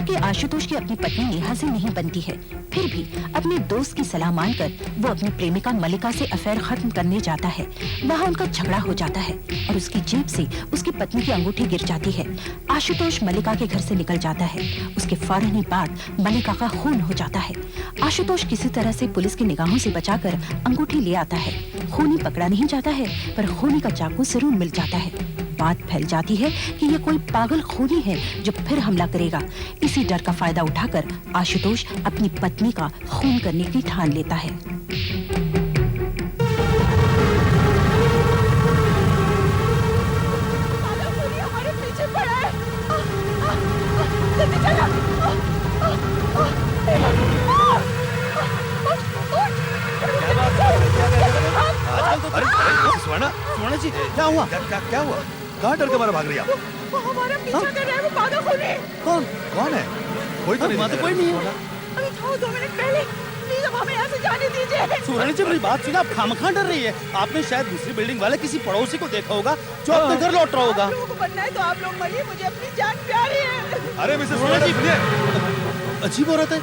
हालांकि आशुतोष की अपनी पत्नी नेहा से नहीं बनती है, फिर भी अपने दोस्त की सलाह मानकर वो अपनी प्रेमिका मलिका से अफेयर खत्म करने जाता है। वहाँ उनका झगड़ा हो जाता है और उसकी जेब से उसकी पत्नी की अंगूठी गिर जाती है। आशुतोष मलिका के घर से निकल जाता है। उसके फौरन ही बाद मलिका का खून हो जाता है। आशुतोष किसी तरह से पुलिस की निगाहों से बचाकर अंगूठी ले आता है। खूनी पकड़ा नहीं जाता है, पर खूनी का चाकू जरूर मिल जाता है। बात फैल जाती है कि ये कोई पागल खूनी है जो फिर हमला करेगा। इसी डर का फायदा उठाकर आशुतोष अपनी पत्नी का खून करने की ठान लेता है। हमारे पीछे पड़ा है। जल्दी चलो। अरे स्वर्ण जी क्या हुआ? क्या हुआ? कहाँ डर के मारे भाग रही आप? वो हमारा पीछा कर रहा है, वो पागल खूनी। कौन है? कोई तो नहीं, कोई नहीं है। अभी था 2 मिनट पहले। प्लीज अब हमें यहाँ से जाने दीजिए। सुवर्ण जी मेरी बात सुना, आप खामखा डर रही है। आपने शायद दूसरी बिल्डिंग वाले किसी पड़ोसी को देखा होगा जो अपने घर लौट रहा होगा। आप लोगों को बनना है तो आप लोग मरिए, मुझे अपनी जान प्यारी है। अरे मिसेस स्वर्ण जी सुनिए। अजीब औरत है,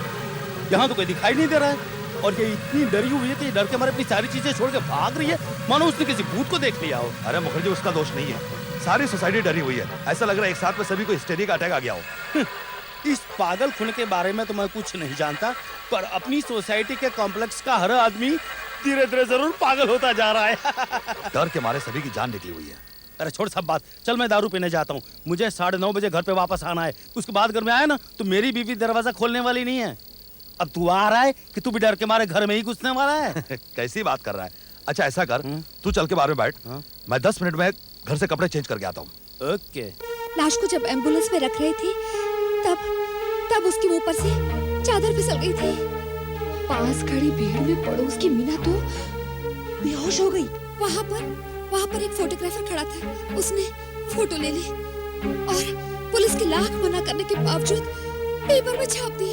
यहाँ तो कोई दिखाई नहीं दे रहा है और ये इतनी डरी हुई है कि डर के मारे अपनी सारी चीजें छोड़ के भाग रही है, मानो उसने किसी भूत को देख लिया हो। अरे मुखर्जी उसका दोष नहीं है, सारी सोसाइटी डरी हुई है। ऐसा लग रहा है एक साथ में सभी को हिस्टेरिक अटैक आ गया हो। इस पागल खून के बारे में तो मैं कुछ नहीं जानता, पर अपनी सोसाइटी के कॉम्प्लेक्स का हर आदमी धीरे धीरे जरूर पागल होता जा रहा है। डर के मारे सभी की जान निकली हुई है। अरे छोड़ सब बात, चल मैं दारू पीने जाता हूँ। मुझे 9:30 बजे घर पे वापस आना है। उसके बाद घर में आया ना तो मेरी बीवी दरवाजा खोलने वाली नहीं है। अब तू आ रहा है कि तू भी डर के मारे घर में ही घुसने वाला है? कैसी बात कर रहा है? अच्छा ऐसा कर, तू चल के बाहर में बैठ, मैं 10 मिनट में घर से कपड़े चेंज करके आता हूँ। ओके। लाश को जब एम्बुलेंस में रख रहे थे तब उसके मुंह पर से चादर फिसल गई थी। पास खड़ी भीड़ में पड़ोस की मीना तो बेहोश हो गई। वहाँ पर एक फोटोग्राफर खड़ा था, उसने फोटो ले ली और पुलिस के लाख मना करने के बावजूद पेपर में छाप दी।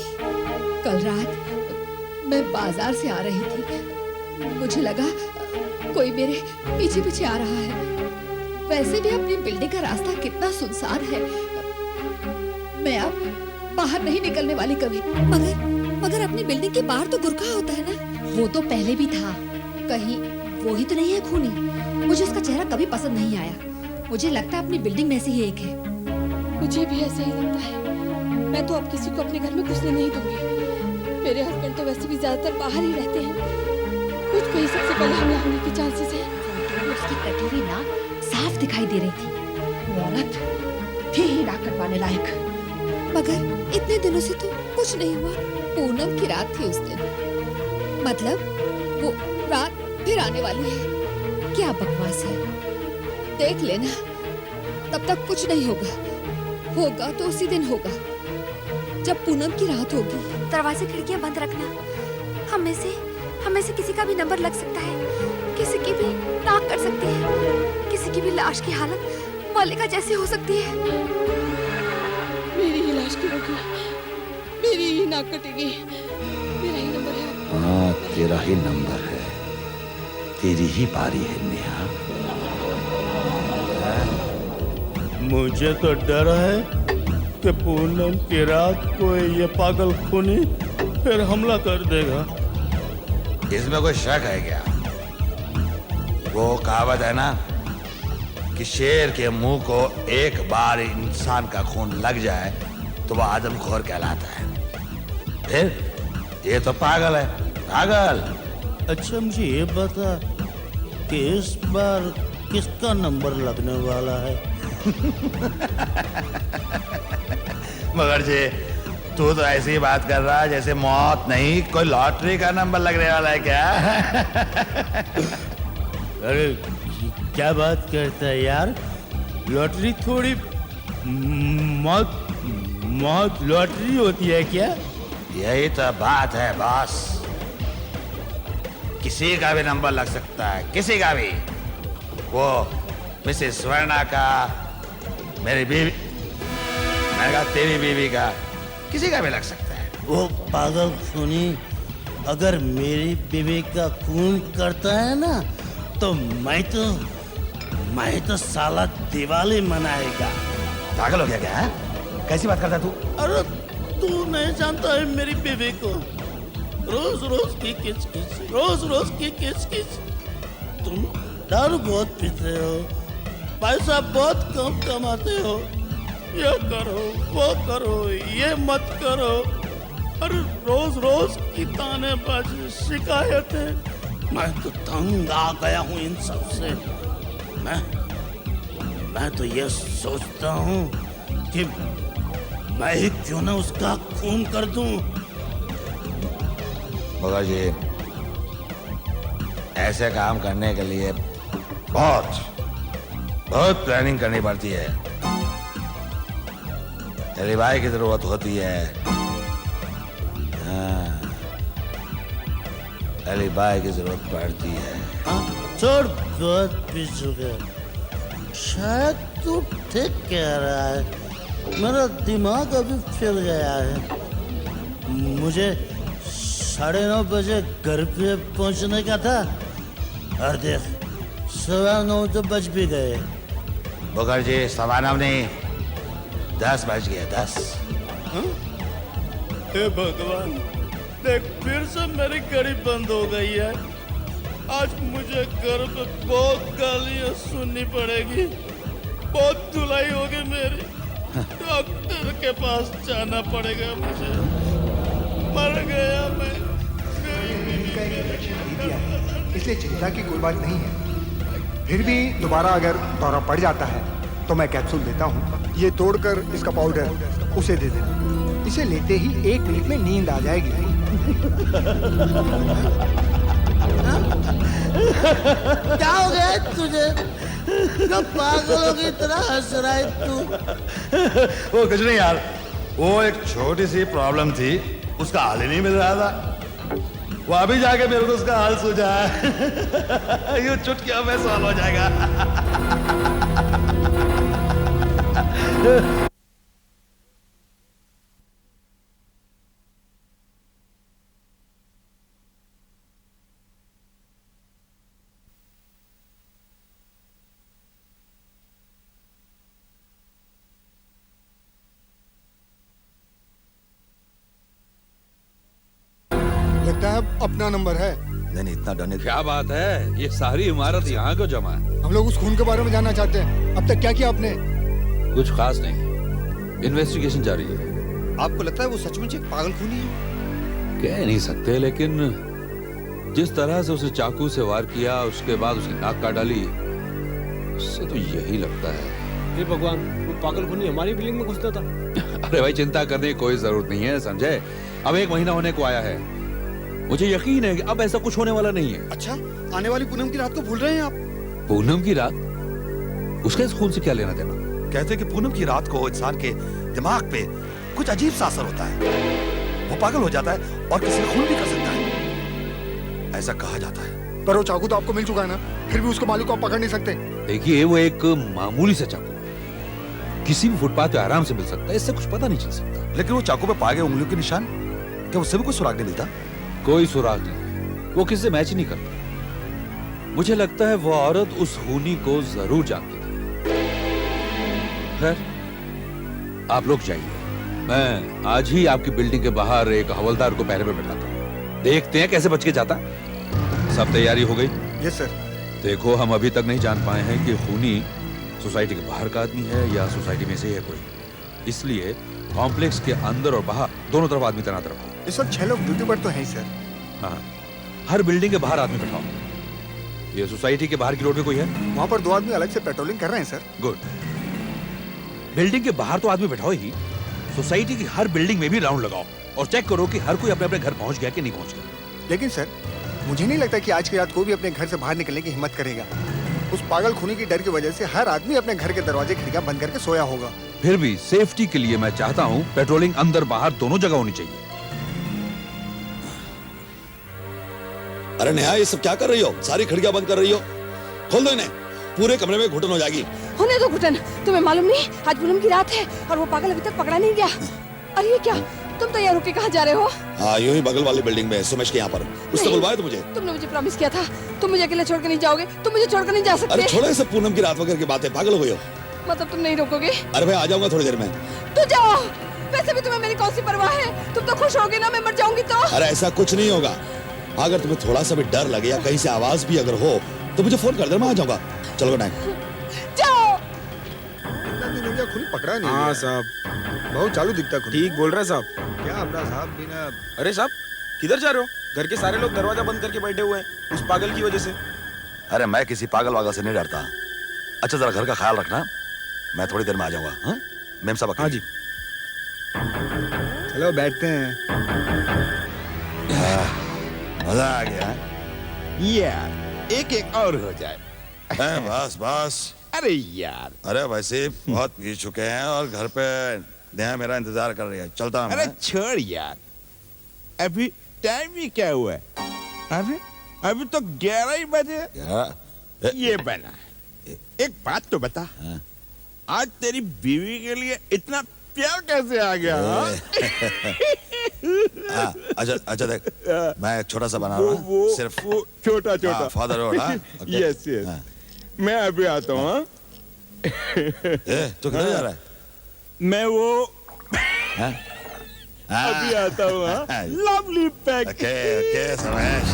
कल रात मैं बाजार से आ रही थी, मुझे लगा कोई मेरे पीछे पीछे आ रहा है। वैसे भी अपनी बिल्डिंग का रास्ता कितना सुनसान है, मैं अब बाहर नहीं निकलने वाली कभी। मगर अपनी बिल्डिंग के बाहर तो गुरखा होता है ना। वो तो पहले भी था, कहीं वो ही तो नहीं है खूनी? मुझे उसका चेहरा कभी पसंद नहीं आया। मुझे लगता है अपनी बिल्डिंग में से ही एक है। मुझे भी ऐसा ही लगता है। मैं तो अब किसी को अपने घर में घुसने नहीं दूंगी। मेरे हस्बैंड तो वैसे भी ज्यादातर बाहर ही रहते हैं। मुझको ही सबसे पहले हमला होने के चांसेस हैं। उसकी कटी हुई नाक साफ दिखाई दे रही थी। वो औरत थी ही नाक कटवाने लायक। मगर इतने दिनों से तो कुछ नहीं हुआ। पूनम की रात थी उस दिन, मतलब वो रात फिर आने वाली है। क्या बकवास है, देख लेना। तब तक कुछ नहीं होगा तो उसी दिन होगा जब पूनम की रात होगी। दरवाजे खिड़कियां बंद रखना। हमें से किसी का भी नंबर लग सकता है, किसी की भी नाक कट सकती है, किसी की भी लाश की हालत मल्लिका जैसी हो सकती है। मेरी ही लाश की होगी, मेरी ही नाक कटेगी। मेरा ही नंबर है। हाँ तेरा ही नंबर है, तेरी ही बारी है नेहा। मुझे तो डर है कि पूनम की रात को ये पागल खूनी फिर हमला कर देगा। इसमें कोई शक है क्या? वो कहावत है ना कि शेर के मुंह को एक बार इंसान का खून लग जाए तो वह आदमखोर कहलाता है। फिर ये तो पागल है, पागल। अच्छा मुझे ये बता कि इस बार किसका नंबर लगने वाला है? मगर जी तू तो ऐसी बात कर रहा है जैसे मौत नहीं कोई लॉटरी का नंबर लगने वाला है क्या? अरे क्या बात करता है यार, लॉटरी थोड़ी मौत लॉटरी होती है क्या? यही तो बात है बॉस, किसी का भी नंबर लग सकता है, किसी का भी। वो मिसेस स्वर्णा का, मेरी बीवी, मैंने कहा तेरी बीवी का, किसी का भी लग सकता है। वो पागल खूनी अगर मेरी बीवी का खून करता है ना तो मैं तो साला दिवाली मनाएगा। पागल हो गया क्या? कैसी बात करता तू? अरे तू नहीं जानता है मेरी बीवी को, रोज रोज की किचकिच, रोज रोज की किचकिच। तुम दारू बहुत पीते हो, पैसा बहुत कम कमाते हो, ये करो वो करो ये मत करो, और रोज रोज की तानेबाजी शिकायतें। मैं तो तंग आ गया हूँ इन सब से। मैं तो ये सोचता हूँ कि मैं ही क्यों ना उसका खून कर दूं। मगर जी, ऐसे काम करने के लिए बहुत प्लानिंग करनी पड़ती है, एलिबाई की जरूरत होती है। हाँ, एलिबाई की जरूरत पड़ती है। छोड़ बात पीछे कर। शायद तू ठीक कह रहा है, मेरा दिमाग अभी फिर गया है। मुझे 9:30 बजे घर पे पहुंचने का था, और देख 9:15 तो बज भी गए। मुखर्जी 9:15 नहीं, 10 बज गए, 10। हे भगवान, देख फिर से मेरी घड़ी बंद हो गई है। आज मुझे घर पे बहुत गालियां सुननी पड़ेगी, बहुत धुलाई होगी मेरी। डॉक्टर के पास जाना पड़ेगा मुझे। मर गया मैं। का एक इंजेक्शन दे दिया है, इसलिए चिंता की कोई बात नहीं है। फिर भी दोबारा अगर दौरा पड़ जाता है तो मैं कैप्सूल देता हूँ। ये तोड़कर इसका पाउडर उसे दे देना, इसे लेते ही 1 मिनट में नींद आ जाएगी। क्या हो गया तुझे? कब पागलों की तरह हंस रहा है तू? वो कुछ नहीं यार, वो एक छोटी सी प्रॉब्लम थी, उसका हल ही नहीं मिल रहा था। वो अभी जाके मेरे को उसका हाल सूझा है। यूं चुटकियों में सॉल्व हो जाएगा। लगता है अपना नंबर है। नहीं इतना डरने क्या बात है, ये सारी इमारत यहाँ क्यों जमा है? हम लोग उस खून के बारे में जानना चाहते हैं। अब तक क्या किया आपने? कुछ खास नहीं, इन्वेस्टिगेशन जारी है। आपको लगता है वो सचमुच एक पागल खूनी है? कह नहीं सकते, लेकिन जिस तरह से उसे चाकू से वार किया, उसके बाद उसकी नाक काट डाली, उससे तो यही लगता है। हे भगवान, वो पागल खूनी हमारी बिल्डिंग में घुसता था। अरे भाई, चिंता करने की कोई जरूरत नहीं है संजय। अब 1 महीना होने को आया है, मुझे यकीन है कि अब ऐसा कुछ होने वाला नहीं है। अच्छा, आने वाली पूनम की रात को भूल रहे हैं आप? पूनम की रात? उसके इस खून से क्या लेना देना? कहते कि पूनम की रात को इंसान के दिमाग पे कुछ अजीब सा असर होता है, वो पागल हो जाता है और किसी का खून भी कर सकता है, ऐसा कहा जाता है। पर वो चाकू तो आपको मिल चुका है ना, फिर भी उसके मालिक को आप पकड़ नहीं सकते। देखिए, वो एक मामूली सा चाकू है, किसी भी फुटपाथ पे आराम से मिल सकता है, इससे कुछ पता नहीं चल सकता। लेकिन वो चाकू पे पाए गए उंगलियों के निशान, क्या उससे भी कोई सुराग नहीं मिलता? कोई सुराग नहीं, वो किससे मैच ही नहीं करता। मुझे लगता है वो औरत उस खूनी को जरूर जानती थी। खैर, आप लोग जाइए, मैं आज ही आपकी बिल्डिंग के बाहर एक हवलदार को पहरे पे बैठाता हूँ, देखते हैं कैसे बच के जाता। सब तैयारी हो गई? Yes sir. देखो, हम अभी तक नहीं जान पाए हैं कि खूनी सोसाइटी के बाहर का आदमी है या सोसाइटी में से है कोई, इसलिए कॉम्प्लेक्स के अंदर और बाहर दोनों तरफ आदमी तैनात रखो। इस वक्त 6 लोग ड्यूटी पर तो हैं सर। हाँ, हर बिल्डिंग के बाहर आदमी बैठाओ। ये सोसाइटी के बाहर की रोड पे कोई है? वहाँ पर 2 आदमी अलग से पेट्रोलिंग कर रहे हैं सर। गुड। बिल्डिंग के बाहर तो आदमी बैठाओ ही, सोसाइटी की हर बिल्डिंग में भी राउंड लगाओ और चेक करो कि हर कोई अपने अपने घर पहुंच गया कि नहीं पहुंच गया। लेकिन सर, मुझे नहीं लगता कि आज की रात कोई भी अपने घर से बाहर निकलने की हिम्मत करेगा। उस पागल खूनी की डर की वजह से हर आदमी अपने घर के दरवाजे खिड़कियां बंद करके सोया होगा। फिर भी सेफ्टी के लिए मैं चाहता हूँ पेट्रोलिंग अंदर बाहर दोनों जगह होनी चाहिए। अरे नेहा, ये सब क्या कर रही हो? सारी खिड़कियां बंद कर रही हो, खोल दो इन्हें, पूरे कमरे में घुटन हो जाएगी। होने दो घुटन। तुम्हें मालूम नहीं, आज पूनम की रात है और वो पागल अभी तक पकड़ा नहीं गया। अरे ये क्या, तुम तैयार होके कहाँ जा रहे हो? हाँ, यूं ही बगल वाली बिल्डिंग में, सुमेश के यहाँ पर। उसने बुलवाया तो मुझे। तुमने मुझे प्रॉमिस किया था, तुम मुझे अकेले छोड़कर नहीं जाओगे, तुम मुझे छोड़कर नहीं जा सकते। अरे छोड़ो सब पूनम की रात वगैरह की बातें, पागल हो गई हो। मतलब तुम नहीं रोकोगे? अरे भाई, आ जाऊंगा थोड़ी देर में। तो जाओ, वैसे भी तुम्हें मेरी कौन सी परवाह है? तुम तो खुश होगे ना मैं मर जाऊंगी तो? अरे ऐसा कुछ नहीं होगा। अगर तुम्हें थोड़ा सा भी डर लगे या कहीं से आवाज भी अगर हो तो मुझे फोन कर दे, मैं आ जाऊंगा। चलो गुड नाइट। जाओ। इतना दिन हो गया, खुली पकड़ा नहीं हाँ गया। साहब, बहुत चालू दिखता खुली। ठीक बोल रहे हैं साहब। क्या अपना साहब बिना अरे साहब, किधर जा रहे हो? घर के सारे लोग दरवाजा बंद करके बैठे हुए हैं उस पागल की वजह से। अरे मैं किसी पागल वागल से नहीं डरता। अच्छा जरा घर का ख्याल रखना, मैं थोड़ी देर में आ जाऊंगा। हाँ मेम साहब। हाँ जी। चलो बैठते हैं। मजा आ गया। यार एक एक और हो जाए। बस बस। अरे यार, अरे वैसे बहुत पी चुके हैं और घर पे नेहा मेरा इंतजार कर रही है। चलता हूं अरे मैं। छोड़ यार, अभी टाइम ही क्या हुआ है? अरे अभी तो 11 ही बजे। क्या? ये बना, एक बात तो बता, हाँ? आज तेरी बीवी के लिए इतना प्यार कैसे आ गया? हाँ? अच्छा अच्छा देख, मैं एक छोटा सा बना रहा हूँ सिर्फ। वो छोटा छोटा फादर रोड। यस यस, मैं अभी आता हूँ। हाँ? तू किधर जा रहा है? मैं वो हाँ? अभी आता हूँ। हाँ? Lovely pack. Okay okay Samesh.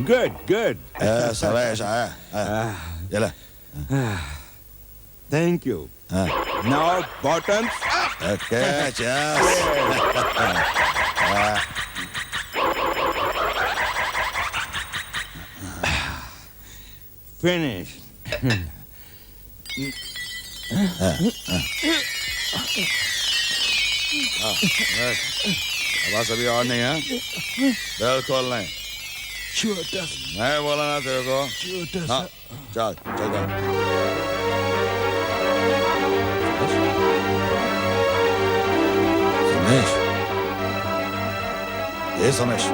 Good good. Samesh आया। चला। Thank you. Now bottoms up. Okay चल। फिनिश। बस अभी और नहीं है, बिल्कुल नहीं। छोटा मैं बोला ना तेरे को। हाँ चल चल। समेश, ये समेश,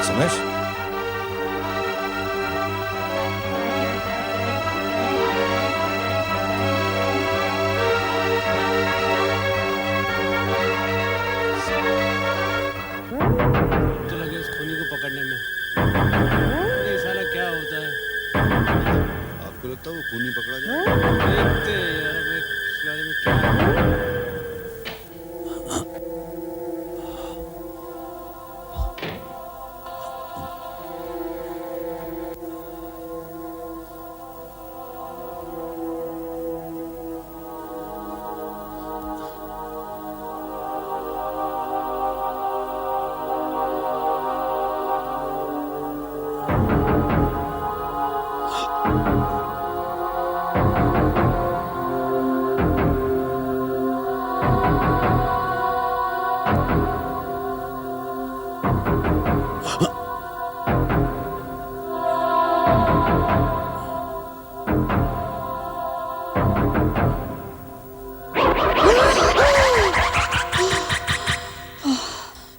समेश। तो लगे इस खूनी को पकड़ने में। अरे साला क्या होता है? आपको लगता है वो खूनी पकड़ा जाए? देखते हैं यार, अब इस बारे में क्या है?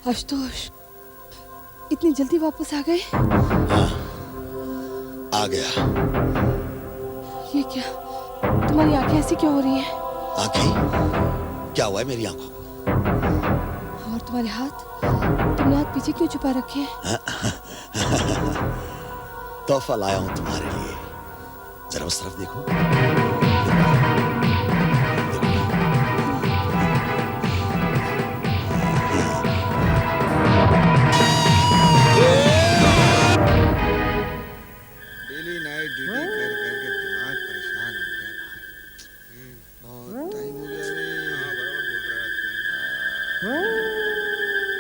आशुतोष, इतनी जल्दी वापस आ गए? आ गया। ये क्या, तुम्हारी आंखें ऐसी क्यों हो रही हैं? आंखें? क्या हुआ है मेरी आंखों को? और तुम्हारे हाथ, तुमने हाथ पीछे क्यों छुपा रखे हैं? तोहफा लाया हूं तुम्हारे लिए, जरा उस तरफ देखो। डेली नाइट ड्यूटी कर करके दिमाग परेशान हो गया भाई। बहुत टाइम हो गया रे। हाँ बराबर बोल रहा है तू।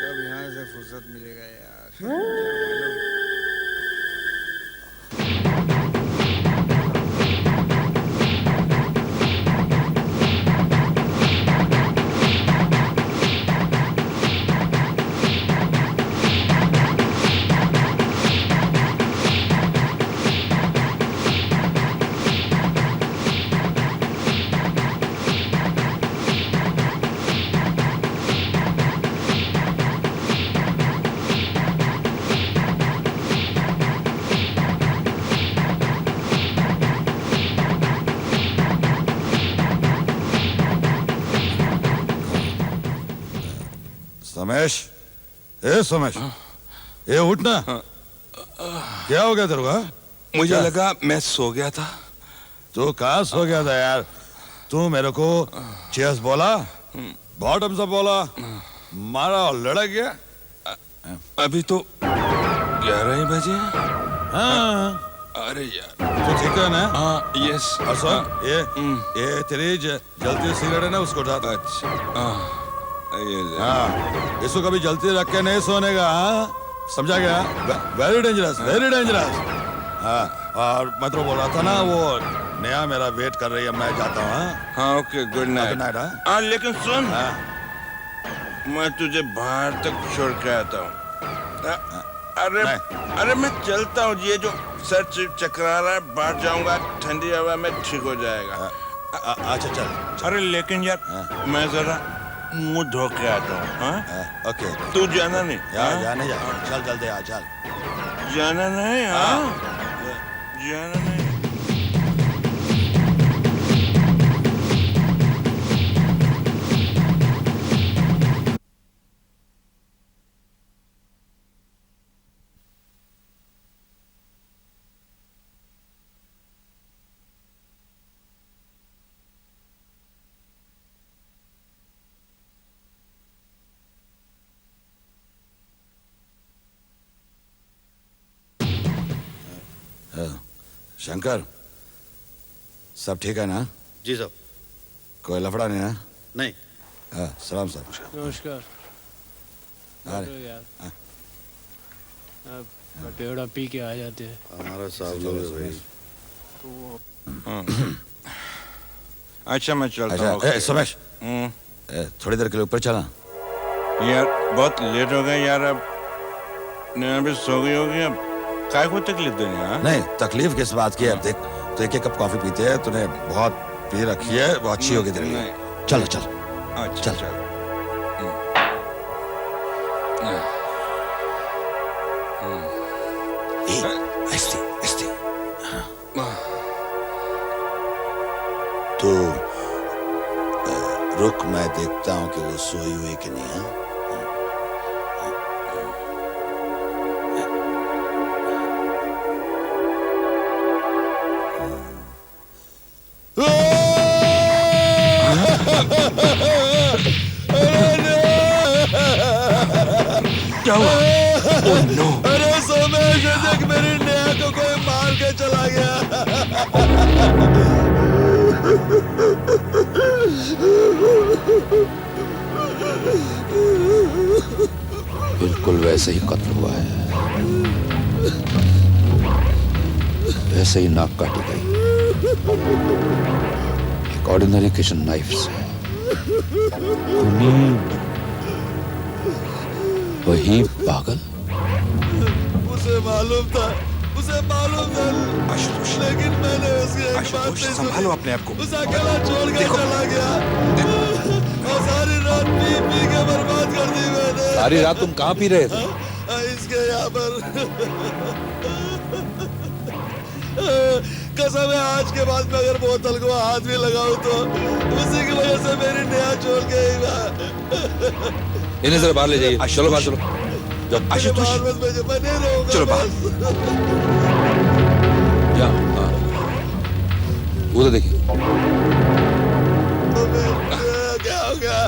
कब यहाँ से फुर्सत मिलेगा यार? क्या मालूम। समेश, ए समेश, ये उठना। क्या हो गया तेरे को? मुझे लगा मैं सो गया था। तू कहाँ सो गया था यार? तू मेरे को चेस बोला, बॉटम से बोला, मारा और लड़क गया। अभी तो 11 ही बजे। हाँ अरे यार, तो ठीक है ना? हाँ यस। और सुन, ये तेरी जलती सिगरेट है ना, उसको उठा दो। अच्छा ये ले। हाँ, इसको कभी जलती रख के नहीं सोने का, हाँ? समझा गया? Very dangerous, very dangerous. हाँ, और मैं तो बोल रहा था ना, वो नया मेरा वेट कर रही है, मैं जाता हूँ। हाँ हाँ okay, good night. Good night. हाँ लेकिन सुन, हाँ मैं तुझे बाहर तक छोड़ के आता हूँ। अरे मैं चलता हूँ, ये जो सर चकरा रहा है, बाहर जाऊंगा, ठंडी हवा में ठीक हो जाएगा। अच्छा चल। अरे लेकिन यार मैं जरा मुंह धो के आता हूँ। हाँ ओके, तू जाना नहीं? यार जाने जा, चल जल्दी आ, चल। जाना नहीं? हाँ जाना नहीं। शंकर, सब ठीक है ना? जी साहब। कोई लफड़ा नहीं ना? नहीं। हाँ, सलाम साहब। नमस्कार। अरे यार, अब पेड़ा पी के आ जाते हैं। हमारा साहब लोग भाई। अच्छा मैं चलता हूँ। अच्छा, समेश, थोड़ी देर के लिए ऊपर चला। यार बहुत लेट हो गया यार, अब नैना भी सो गई होगी, अब काय को तकलीफ देनी? हाँ नहीं, तकलीफ किस बात की है? देख, तो एक कप कॉफी पीते हैं, तूने बहुत पी रखी है, वो अच्छी होगी तेरे लिए। चल चल अच्छा चल। ऐसे ऐसे। तो रुक, मैं देखता हूँ कि वो सोई हुई कि नहीं। है क्या हुआ? Oh no! अरे सोमेश, देख मेरी नेहा को कोई मार के चला गया। बिल्कुल वैसे ही कत्ल हुआ है, वैसे ही नाक काटी गई, एक ऑर्डिनरी किचन नाइफ से। वही पागल। उसे मालूम था, आशुतोष, लेकिन मैंने उसकी एक बात आशुतोष नहीं संभालो सुनी। अपने आप को। उसे अकेला छोड़ के चला गया और सारी रात पी पी के बर्बाद कर दी मैंने। सारी रात तुम कहाँ पी रहे थे? इसके यहाँ पर कसम है, आज के बाद में अगर बोतल को हाथ भी लगाऊं तो उसी की वजह से मेरी नेहा छोड़ गई। इन्हें जरा बाहर ले जाइए। चलो बाहर चलो। आशुतोष, मैं नहीं रहूंगा। चलो बाहर। उधर देखिए। क्या हो गया?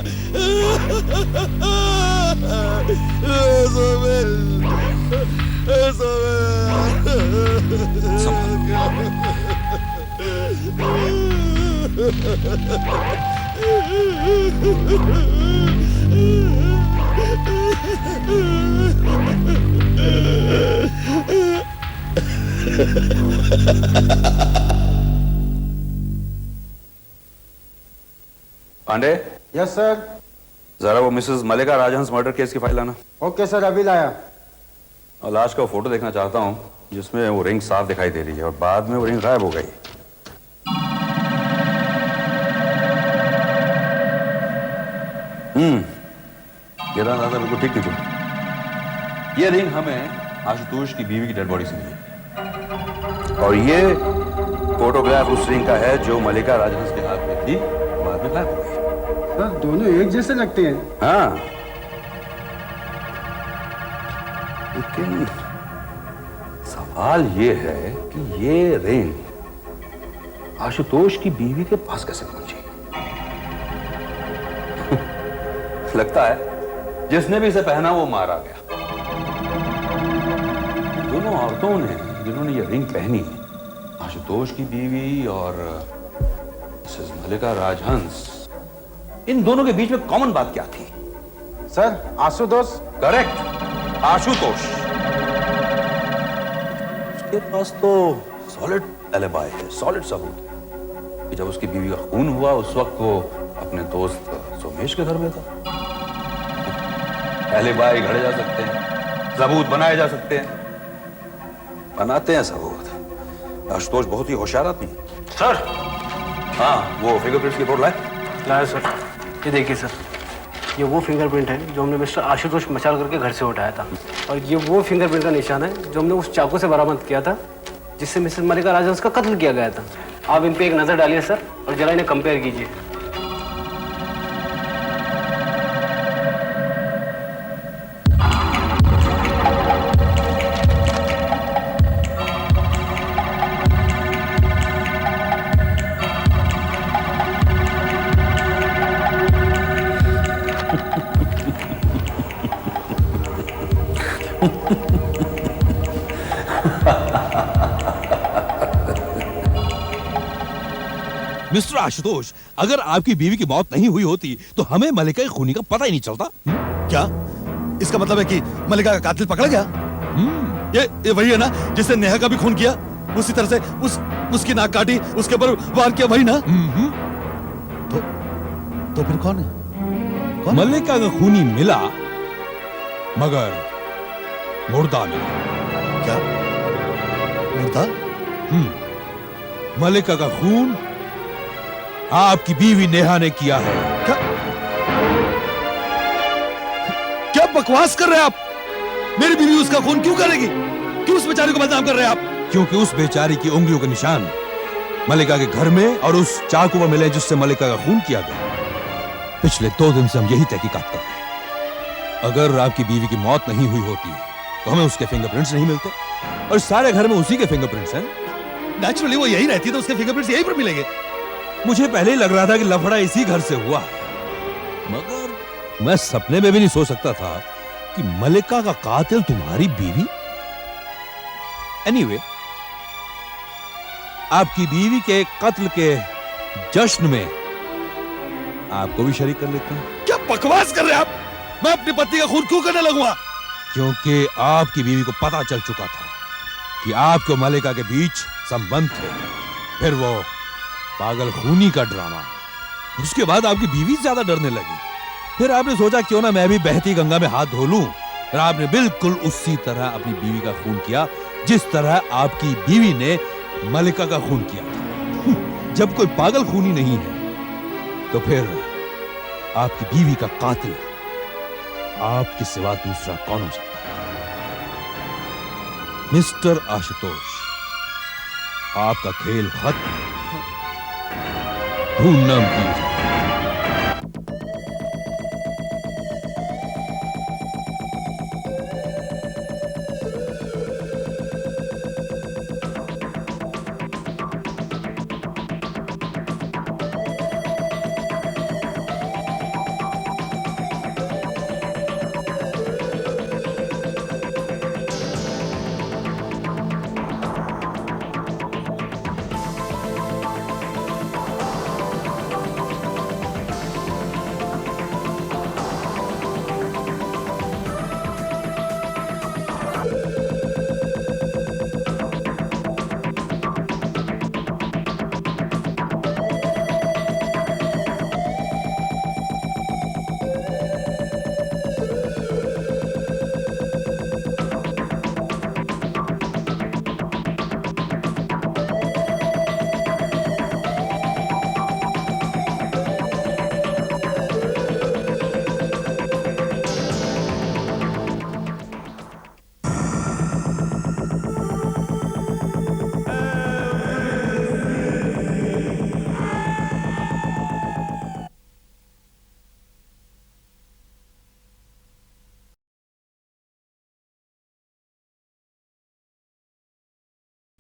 Pandey, yes sir. जरा वो Mrs Mallika Rajhans murder case की फाइल लाना। ओके सर, अभी लाया। और लाश का फोटो देखना चाहता हूँ जिसमें वो रिंग साफ दिखाई दे रही है और बाद में वो रिंग गायब हो गई। ये रहा दादा, बिल्कुल ठीक थी। ये रिंग हमें आशुतोष की बीवी की डेड बॉडी से मिली और ये फोटोग्राफ उस रिंग का है जो मलिका राजहंस के हाथ में थी, बाद में गायब हो गई। सर दोनों एक जैसे लगते हैं। हाँ, लेकिन सवाल ये है कि ये रिंग आशुतोष की बीवी के पास कैसे पहुंची? लगता है जिसने भी इसे पहना वो मारा गया। दोनों औरतों ने जिन्होंने ये रिंग पहनी, आशुतोष की बीवी और मिसेस मल्लिका राजहंस, इन दोनों के बीच में कॉमन बात क्या थी? सर आशुतोष। करेक्ट, आशुतोष। उसके पास तो सॉलिड एलिबाई है, सॉलिड सबूत कि जब उसकी बीवी का खून हुआ उस वक्त वो अपने दोस्त सोमेश के घर में था। एलिबाई घड़े जा सकते हैं, सबूत बनाए जा सकते हैं, बनाते हैं सबूत। आशुतोष बहुत ही होशियार आदमी है। सर। हाँ, वो फिंगरप्रिंट्स की रिपोर्ट लाए? लाया सर। ये देखिए सर, ये वो फिंगरप्रिंट है जो हमने मिस्टर आशुतोष मचाल करके घर से उठाया था, और ये वो फिंगरप्रिंट का निशान है जो हमने उस चाकू से बरामद किया था जिससे मिसेस मल्लिका राजहंस का कत्ल किया गया था। आप इन पे एक नजर डालिए सर और जरा इन्हें कंपेयर कीजिए। मिस्टर आशुतोष, अगर आपकी बीवी की मौत नहीं हुई होती तो हमें मल्लिका की खूनी का पता ही नहीं चलता। क्या इसका मतलब है कि मल्लिका का कातिल पकड़ा गया? ये वही है ना जिसने नेहा का भी खून किया? उसी तरह से उसकी नाक काटी, उसके ऊपर वार किया, वही ना? तो फिर कौन है? मल्लिका का खूनी मिला, मगर मुर्दा मिला। क्या मुर्दा? मल्लिका का खून आपकी बीवी नेहा ने किया है। क्या बकवास कर रहे हैं आप? मेरी बीवी उसका खून क्यों करेगी? क्यों उस बेचारी को बदनाम कर रहे हैं आप? क्योंकि उस बेचारी की उंगलियों के निशान मल्लिका के घर में और उस चाकू पर मिले जिससे मल्लिका का खून किया गया। पिछले 2 दिन से हम यही तहकीकात कर रहे हैं। अगर आपकी बीवी की मौत नहीं हुई होती तो हमें उसके फिंगरप्रिंट्स नहीं मिलते, और सारे घर में उसी के फिंगरप्रिंट्स हैं। नेचुरली वो यही रहती है तो उसके फिंगरप्रिंट्स यहीं पर मिलेंगे। मुझे पहले ही लग रहा था कि लफड़ा इसी घर से हुआ है, मगर मैं सपने में भी नहीं सोच सकता था कि मल्लिका का कातिल तुम्हारी बीवी। एनीवे, आपकी बीवी के कत्ल के जश्न में आपको भी शरीक कर लेते हैं। क्या बकवास कर रहे हैं आप? मैं अपनी पत्नी का खून क्यों करने लगूंगा? क्योंकि आपकी बीवी को पता चल चुका था कि आपके मल्लिका के बीच संबंध थे। फिर वो पागल खूनी का ड्रामा, उसके बाद आपकी बीवी ज्यादा डरने लगी। फिर आपने सोचा क्यों ना मैं भी बहती गंगा में हाथ धो लूं। और आपने बिल्कुल उसी तरह अपनी बीवी का खून किया जिस तरह आपकी बीवी ने मल्लिका का खून किया था। जब कोई पागल खूनी नहीं है तो फिर आपकी बीवी का कातिल आपके सिवा दूसरा कौन हो सकता है? मिस्टर आशुतोष, आपका खेल खत्म। ढूंढना की